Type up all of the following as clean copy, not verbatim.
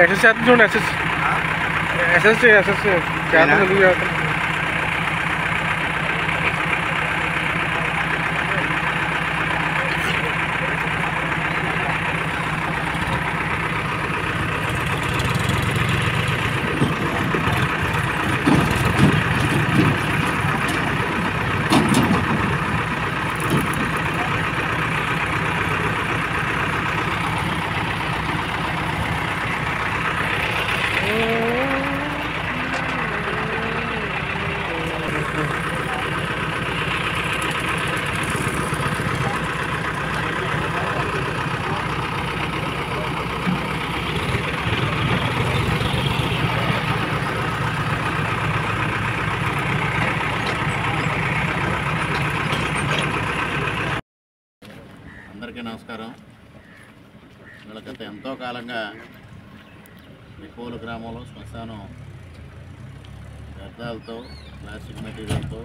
SS చేద్దాం చూడండి SS చేద్దాం ఎందుకు చేద్దాం అందరికీ నమస్కారం. వీళ్ళకైతే ఎంతో కాలంగా నికోలు గ్రామంలో శ్మశానం వ్యర్థాలతో ప్లాస్టిక్ మెటీరియల్తో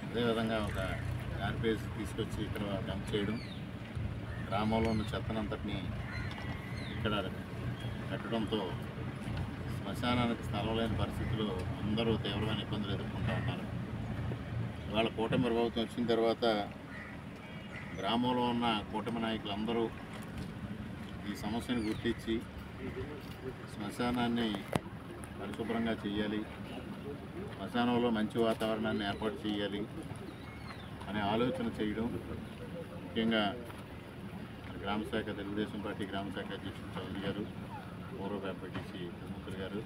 అదేవిధంగా ఒక గార్బేజ్ తీసుకొచ్చి ఇక్కడ డంప్ చేయడం, గ్రామంలో ఉన్న చెత్తనంతటిని ఇక్కడ పెట్టడంతో శ్మశానానికి స్థలం లేని పరిస్థితుల్లో అందరూ తీవ్రమైన ఇబ్బందులు ఎదుర్కొంటూ ఉన్నారు. ఇవాళ కూటమి ప్రభుత్వం వచ్చిన తర్వాత గ్రామంలో ఉన్న కూటమి నాయకులందరూ ఈ సమస్యను గుర్తించి శ్మశానాన్ని పరిశుభ్రంగా చేయాలి, శ్మశానంలో మంచి వాతావరణాన్ని ఏర్పాటు చేయాలి అనే ఆలోచన చేయడం, ముఖ్యంగా గ్రామశాఖ తెలుగుదేశం పార్టీ గ్రామశాఖ అధ్యక్షుడు చౌదరి గారు, పూర్వ ఎంపీటీసీ తిరుమూర్తి గారు,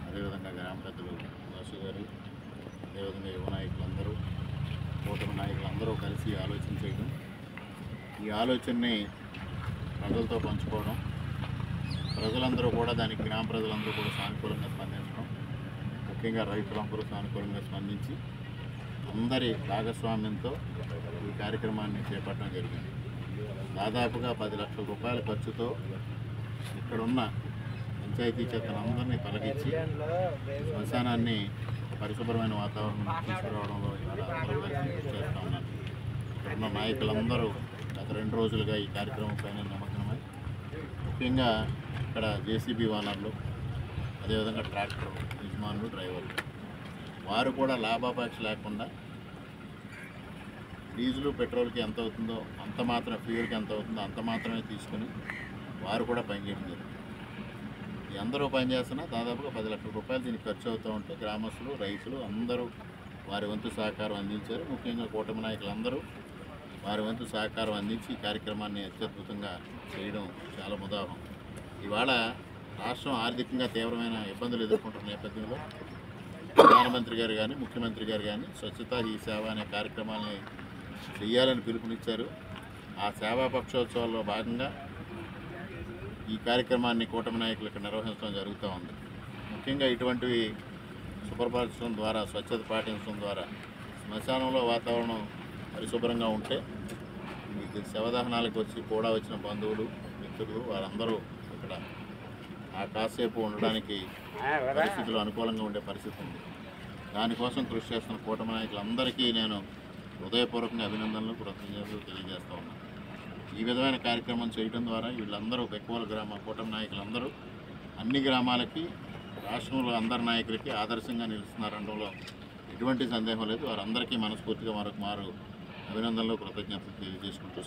అదేవిధంగా గ్రామ పెద్దలు వాసు గారు, అదేవిధంగా యువ నాయకులందరూ కూటమి నాయకులందరూ కలిసి ఆలోచన చేయడం, ఈ ఆలోచనని ప్రజలతో పంచుకోవడం, ప్రజలందరూ కూడా దానికి గ్రామ ప్రజలందరూ కూడా సానుకూలంగా స్పందించడం, ముఖ్యంగా రైతులందరూ సానుకూలంగా స్పందించి అందరి భాగస్వామ్యంతో ఈ కార్యక్రమాన్ని చేపట్టడం జరిగింది. దాదాపుగా 10 లక్షల రూపాయల ఖర్చుతో ఇక్కడున్న పంచాయతీ చెత్తనందరినీ తొలగించి శ్మశానాన్ని పరిశుభ్రమైన వాతావరణం తీసుకురావడంలో ఇవాళ అందరూ కలిసి కృషి చేస్తూ ఉన్నారు. ఇక్కడున్న నాయకులందరూ గత 2 రోజులుగా ఈ కార్యక్రమం పైన నిమగ్నమై ముఖ్యంగా ఇక్కడ జేసీబీ ఓనర్లు, అదేవిధంగా ట్రాక్టర్ యజమానులు, డ్రైవర్లు వారు కూడా లాభాపేక్ష లేకుండా డీజిల్ పెట్రోల్కి ఎంత అవుతుందో అంత మాత్రం, ఫ్యూయల్కి ఎంత అవుతుందో అంత మాత్రమే తీసుకుని వారు కూడా పనిచేయడం జరుగుతుంది. అందరూ పనిచేస్తున్నా దాదాపుగా 10 లక్షల రూపాయలు దీనికి ఖర్చు అవుతూ ఉంటే గ్రామస్తులు, రైతులు అందరూ వారి వంతు సహకారం అందించారు. ముఖ్యంగా కూటమి నాయకులందరూ వారి వంతు సహకారం అందించి ఈ కార్యక్రమాన్ని అత్యద్భుతంగా చేయడం చాలా ముదావహం. ఇవాళ రాష్ట్రం ఆర్థికంగా తీవ్రమైన ఇబ్బందులు ఎదుర్కొంటున్న నేపథ్యంలో ప్రధానమంత్రి గారు కానీ, ముఖ్యమంత్రి గారు కానీ స్వచ్ఛతా హీ సేవ అనే కార్యక్రమాన్ని చేయాలని పిలుపునిచ్చారు. ఆ సేవా పక్షోత్సవాల్లో భాగంగా ఈ కార్యక్రమాన్ని కూటమి నాయకులు ఇక్కడ నిర్వహించడం జరుగుతూ ఉంది. ముఖ్యంగా ఇటువంటివి శుభ్రపరచడం ద్వారా, స్వచ్ఛత పాటించడం ద్వారా శ్మశానంలో వాతావరణం పరిశుభ్రంగా ఉంటే మీకు శవదహనాలకు కూడా వచ్చిన బంధువులు, మిత్రులు వారందరూ ఇక్కడ ఆ కాసేపు ఉండడానికి పరిస్థితులు అనుకూలంగా ఉండే పరిస్థితి ఉంది. దానికోసం కృషి చేస్తున్న కూటమి నాయకులందరికీ నేను హృదయపూర్వకంగా అభినందనలు, కృతజ్ఞతలు తెలియజేస్తూ ఉన్నాను. ఈ విధమైన కార్యక్రమం చేయడం ద్వారా వీళ్ళందరూ బెక్కువల గ్రామ కూటమి నాయకులందరూ అన్ని గ్రామాలకి, రాష్ట్రంలో అందరి నాయకులకి ఆదర్శంగా నిలుస్తున్నారనడంలో ఎటువంటి సందేహం లేదు. వారందరికీ మనస్ఫూర్తిగా మరొక మారు అభినందనలు, కృతజ్ఞతలు తెలియజేసుకుంటూ